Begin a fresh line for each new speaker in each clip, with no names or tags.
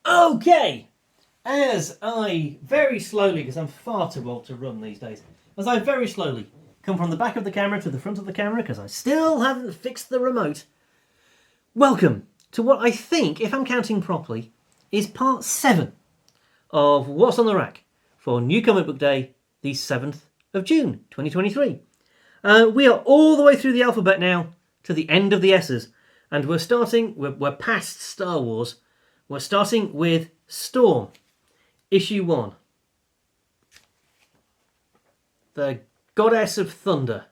Okay, as I very slowly, because I'm far too old to run these days, as I very slowly come from the back of the camera to the front of the camera, because I still haven't fixed the remote, welcome to what I think, if I'm counting properly, is part 7 of What's on the Rack for New Comic Book Day, the 7th of June, 2023. We are all the way through the alphabet now, to the end of the S's, and we're past Star Wars. We're starting with Storm, Issue 1. The Goddess of Thunder.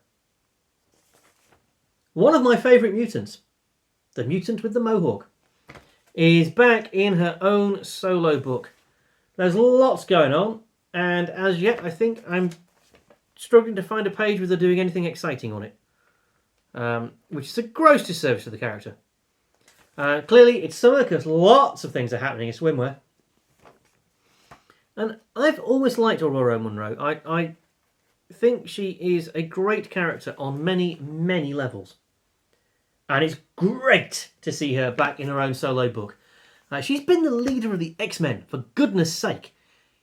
One of my favourite mutants, the mutant with the mohawk, is back in her own solo book. There's lots going on, and as yet I think I'm struggling to find a page where they're doing anything exciting on it, which is a gross disservice to the character. Clearly it's summer because lots of things are happening in swimwear. And I've always liked Aurora Munro. I think she is a great character on many, many levels. And it's great to see her back in her own solo book. She's been the leader of the X-Men, for goodness sake.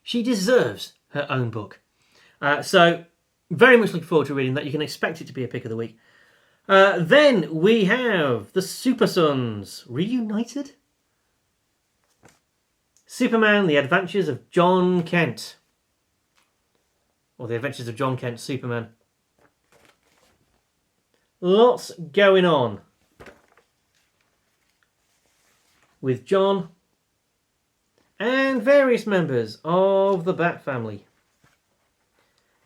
She deserves her own book. So, very much looking forward to reading that. You can expect it to be a pick of the week. Then we have the Super Sons Reunited. Superman, The Adventures of John Kent. Or The Adventures of John Kent, Superman. Lots going on with John and various members of the Bat family.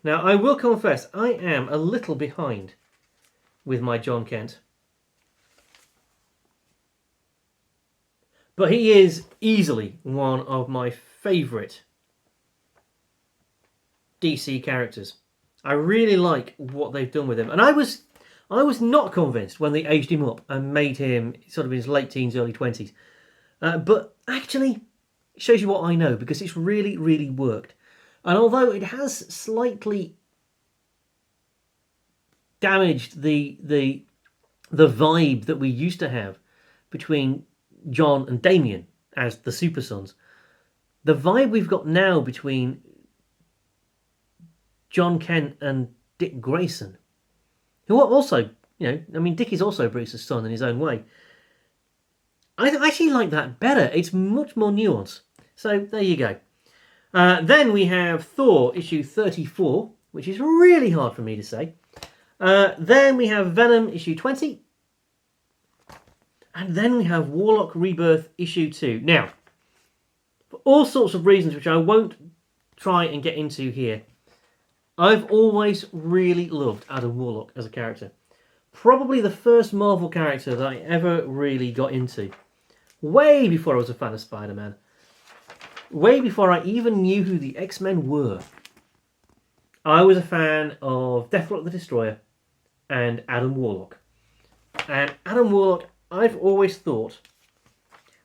Now, I will confess, I am a little behind with my John Kent. But he is easily one of my favourite DC characters. I really like what they've done with him. And I was not convinced when they aged him up and made him sort of in his late teens, early 20s. But actually, it shows you what I know, because it's really, really worked. And although it has slightly damaged the vibe that we used to have between John and Damian as the Super Sons, the vibe we've got now between John Kent and Dick Grayson, who are also, Dick is also Bruce's son in his own way. I actually like that better. It's much more nuanced. So there you go. Then we have Thor issue 34, which is really hard for me to say. Then we have Venom issue 20. And then we have Warlock Rebirth issue 2. Now, for all sorts of reasons which I won't try and get into here, I've always really loved Adam Warlock as a character. Probably the first Marvel character that I ever really got into. Way before I was a fan of Spider-Man. Way before I even knew who the X-Men were. I was a fan of Deathstroke the Destroyer and Adam Warlock. And Adam Warlock, I've always thought,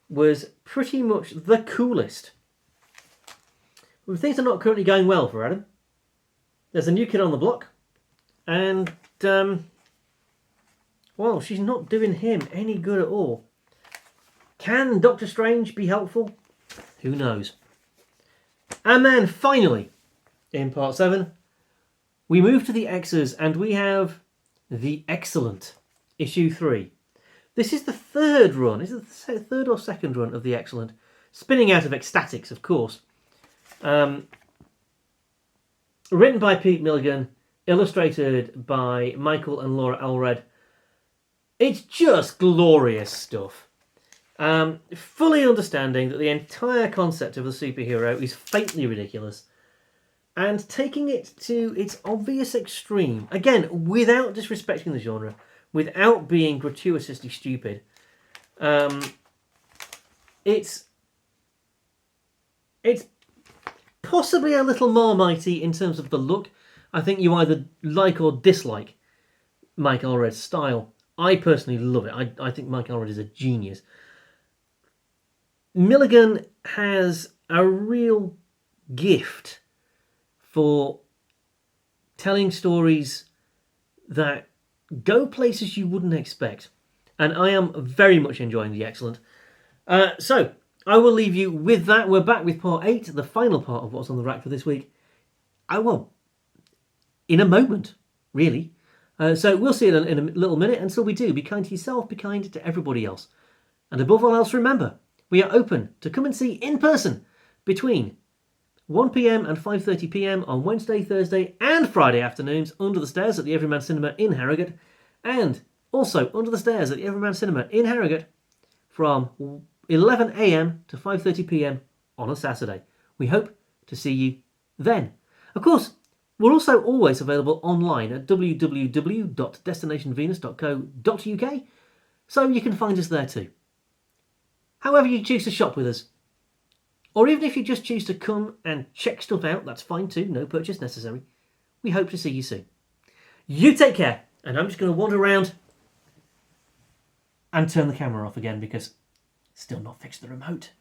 was pretty much the coolest. Well, things are not currently going well for Adam. There's a new kid on the block, and, well, she's not doing him any good at all. Can Doctor Strange be helpful? Who knows? And then, finally, in part 7, we move to the X's, and we have The Excellent, issue 3. This is the third run. Is it the third or second run of The Excellent? Spinning out of Ecstatics, of course. Written by Pete Milligan, illustrated by Michael and Laura Allred. It's just glorious stuff. Fully understanding that the entire concept of the superhero is faintly ridiculous, and taking it to its obvious extreme, again, without disrespecting the genre, without being gratuitously stupid. It's possibly a little Marmitey in terms of the look. I think you either like or dislike Mike Allred's style. I personally love it. I think Mike Allred is a genius. Milligan has a real gift for telling stories that go places you wouldn't expect. And I am very much enjoying The Excellent. So, I will leave you with that. We're back with part 8, the final part of what's on the rack for this week. I will. In a moment, really. So we'll see you in a little minute. Until we do, be kind to yourself, be kind to everybody else. And above all else, remember, we are open to come and see in person between 1 p.m. and 5:30 p.m. on Wednesday, Thursday and Friday afternoons under the stairs at the Everyman Cinema in Harrogate, and also under the stairs at the Everyman Cinema in Harrogate from 11 a.m. to 5:30 p.m. on a Saturday. We hope to see you then. Of course, we're also always available online at www.destinationvenus.co.uk, so you can find us there too. However you choose to shop with us, or even if you just choose to come and check stuff out, that's fine too, no purchase necessary. We hope to see you soon. You take care, and I'm just going to wander around and turn the camera off again because still not fixed the remote.